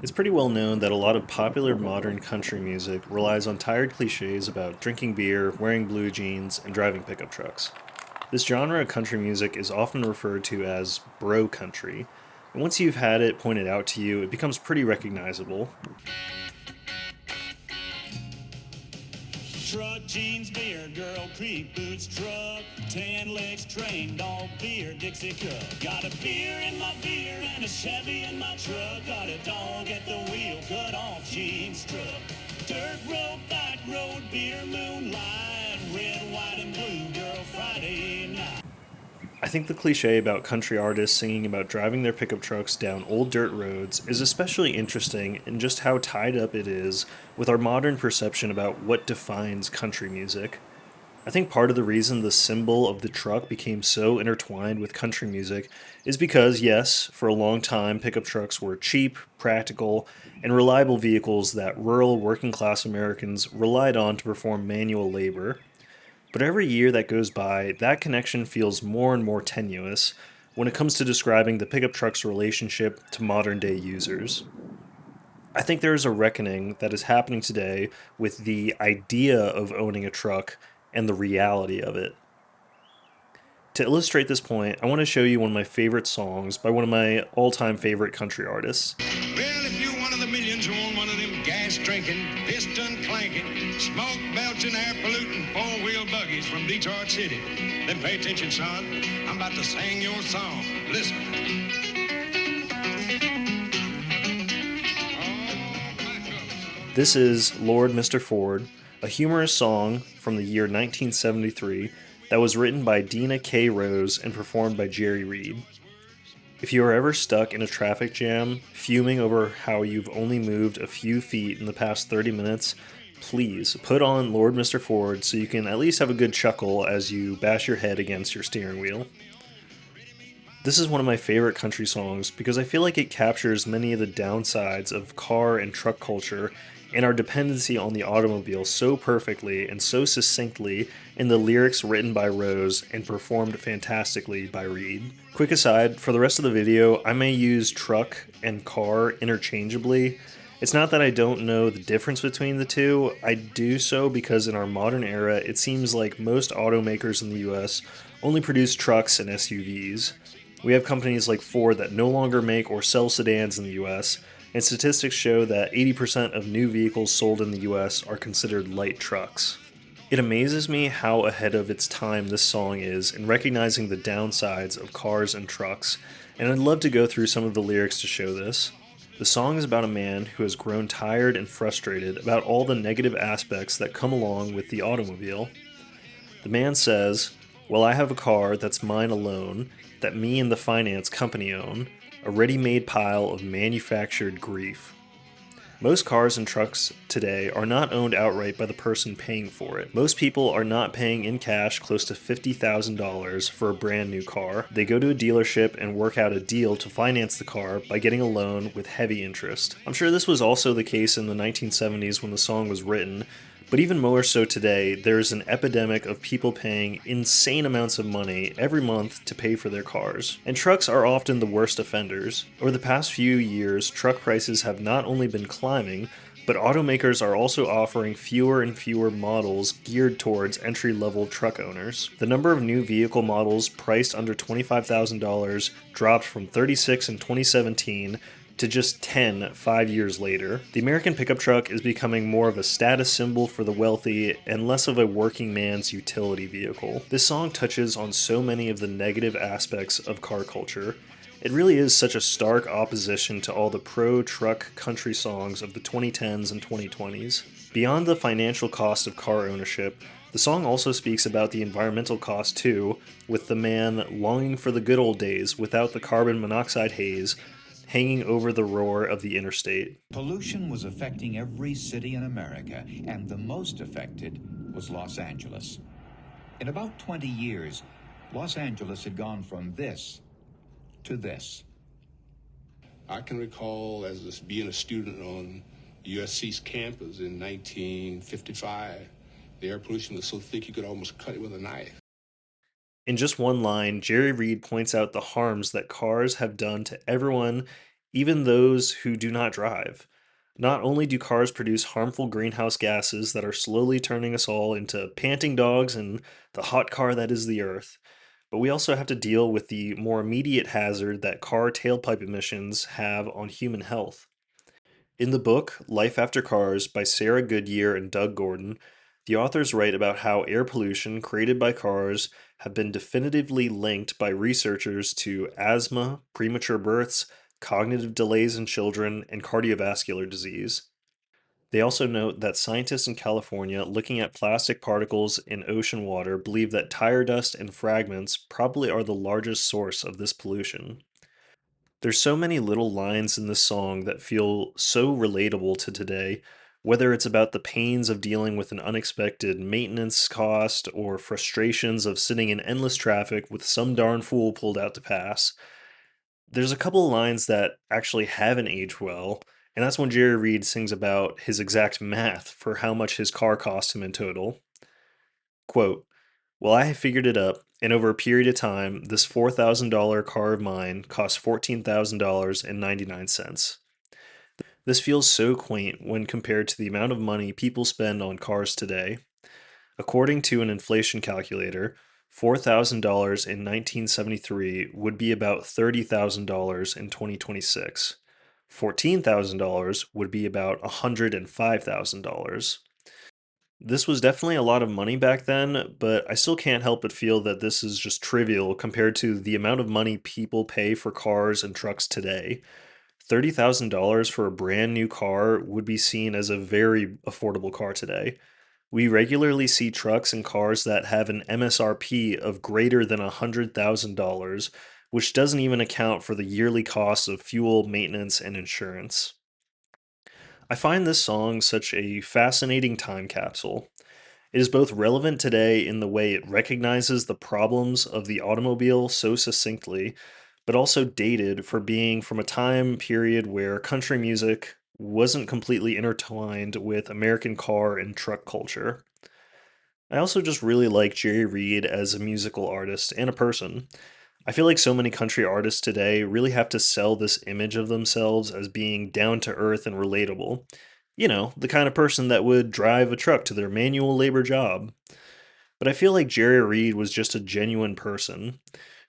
It's pretty well known that a lot of popular modern country music relies on tired cliches about drinking beer, wearing blue jeans, and driving pickup trucks. This genre of country music is often referred to as bro country, and once you've had it pointed out to you, it becomes pretty recognizable. Truck, jeans, beer, girl, creek boots, truck, tan legs, train, dog, beer, Dixie cup. Got a beer in my beer and a Chevy in my truck. Got a dog at the wheel, cut off jeans truck. Dirt road, back road, beer, moonlight, red, white, and blue, girl, Friday night. I think the cliche about country artists singing about driving their pickup trucks down old dirt roads is especially interesting in just how tied up it is with our modern perception about what defines country music. I think part of the reason the symbol of the truck became so intertwined with country music is because, yes, for a long time, pickup trucks were cheap, practical, and reliable vehicles that rural working class Americans relied on to perform manual labor. But every year that goes by, that connection feels more and more tenuous when it comes to describing the pickup truck's relationship to modern day users. I think there is a reckoning that is happening today with the idea of owning a truck and the reality of it. To illustrate this point, I want to show you one of my favorite songs by one of my all time favorite country artists. Well, if you're one of the millions who own one of them gas drinking, piston clanking, smoke belching, air polluting, four-wheel buggies from Detroit City, then pay attention, son. I'm about to sing your song. Listen. This is Lord Mr. Ford, a humorous song from the year 1973 that was written by Dina K. Rose and performed by Jerry Reed. If you are ever stuck in a traffic jam, fuming over how you've only moved a few feet in the past 30 minutes, please put on Lord Mr. Ford so you can at least have a good chuckle as you bash your head against your steering wheel. This is one of my favorite country songs because I feel like it captures many of the downsides of car and truck culture and our dependency on the automobile so perfectly and so succinctly in the lyrics written by Rose and performed fantastically by Reed. Quick aside, for the rest of the video, I may use truck and car interchangeably. It's not that I don't know the difference between the two, I do so because in our modern era, it seems like most automakers in the US only produce trucks and SUVs. We have companies like Ford that no longer make or sell sedans in the US, and statistics show that 80% of new vehicles sold in the US are considered light trucks. It amazes me how ahead of its time this song is in recognizing the downsides of cars and trucks, and I'd love to go through some of the lyrics to show this. The song is about a man who has grown tired and frustrated about all the negative aspects that come along with the automobile. The man says, "Well, I have a car that's mine alone, that me and the finance company own, a ready made pile of manufactured grief." Most cars and trucks today are not owned outright by the person paying for it. Most people are not paying in cash close to $50,000 for a brand new car. They go to a dealership and work out a deal to finance the car by getting a loan with heavy interest. I'm sure this was also the case in the 1970s when the song was written, but even more so today, there's an epidemic of people paying insane amounts of money every month to pay for their cars. And trucks are often the worst offenders. Over the past few years, truck prices have not only been climbing, but automakers are also offering fewer and fewer models geared towards entry level truck owners. The number of new vehicle models priced under $25,000 dropped from 36 in 2017 to just 10 5 years later. The American pickup truck is becoming more of a status symbol for the wealthy and less of a working man's utility vehicle. This song touches on so many of the negative aspects of car culture. It really is such a stark opposition to all the pro truck country songs of the 2010s and 2020s. Beyond the financial cost of car ownership, the song also speaks about the environmental cost too, with the man longing for the good old days without the carbon monoxide haze hanging over the roar of the interstate. Pollution was affecting every city in America, and the most affected was Los Angeles. In about 20 years, Los Angeles had gone from this to this. I can recall as being a student on USC's campus in 1955, the air pollution was so thick you could almost cut it with a knife. In just one line, Jerry Reed points out the harms that cars have done to everyone even those who do not drive. Not only do cars produce harmful greenhouse gases that are slowly turning us all into panting dogs and the hot car that is the Earth, but we also have to deal with the more immediate hazard that car tailpipe emissions have on human health. In the book Life After Cars by Sarah Goodyear and Doug Gordon, the authors write about how air pollution created by cars have been definitively linked by researchers to asthma, premature births, cognitive delays in children, and cardiovascular disease. They also note that scientists in California looking at plastic particles in ocean water believe that tire dust and fragments probably are the largest source of this pollution. There's so many little lines in this song that feel so relatable to today, whether it's about the pains of dealing with an unexpected maintenance cost or frustrations of sitting in endless traffic with some darn fool pulled out to pass. There's a couple of lines that actually haven't aged well, and that's when Jerry Reed sings about his exact math for how much his car cost him in total. Quote, well, I have figured it up, and over a period of time, this $4,000 car of mine cost $14,000.99. This feels so quaint when compared to the amount of money people spend on cars today. According to an inflation calculator, $4,000 in 1973 would be about $30,000 in 2026. $14,000 would be about $105,000. This was definitely a lot of money back then, but I still can't help but feel that this is just trivial compared to the amount of money people pay for cars and trucks today. $30,000 for a brand new car would be seen as a very affordable car today. We regularly see trucks and cars that have an MSRP of greater than $100,000, which doesn't even account for the yearly costs of fuel, maintenance, and insurance. I find this song such a fascinating time capsule. It is both relevant today in the way it recognizes the problems of the automobile so succinctly, but also dated for being from a time period where country music wasn't completely intertwined with American car and truck culture. I also just really like Jerry Reed as a musical artist and a person. I feel like so many country artists today really have to sell this image of themselves as being down to earth and relatable. You know, the kind of person that would drive a truck to their manual labor job. But I feel like Jerry Reed was just a genuine person.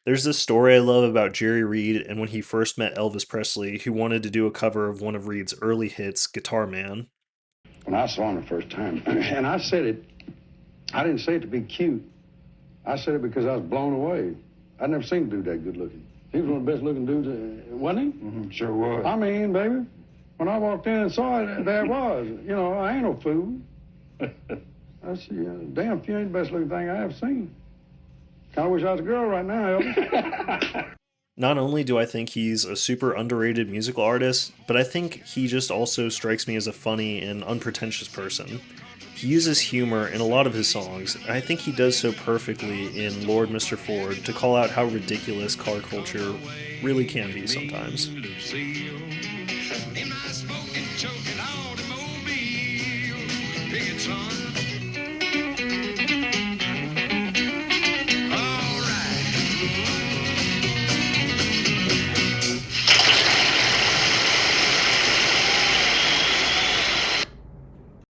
There's this story I love about Jerry Reed and when he first met Elvis Presley, who wanted to do a cover of one of Reed's early hits, Guitar Man. When I saw him the first time, and I said it, I didn't say it to be cute. I said it because I was blown away. I'd never seen a dude that good looking. He was one of the best looking dudes, wasn't he? Mm-hmm, sure was. I mean, baby, when I walked in and saw it, there it was. You know, I ain't no fool. I said, damn, if you ain't the best looking thing I ever seen. Kind of wish I was a girl right now, Elvis. Not only do I think he's a super underrated musical artist, but I think he just also strikes me as a funny and unpretentious person. He uses humor in a lot of his songs, and I think he does so perfectly in Lord Mr. Ford to call out how ridiculous car culture really can be sometimes. See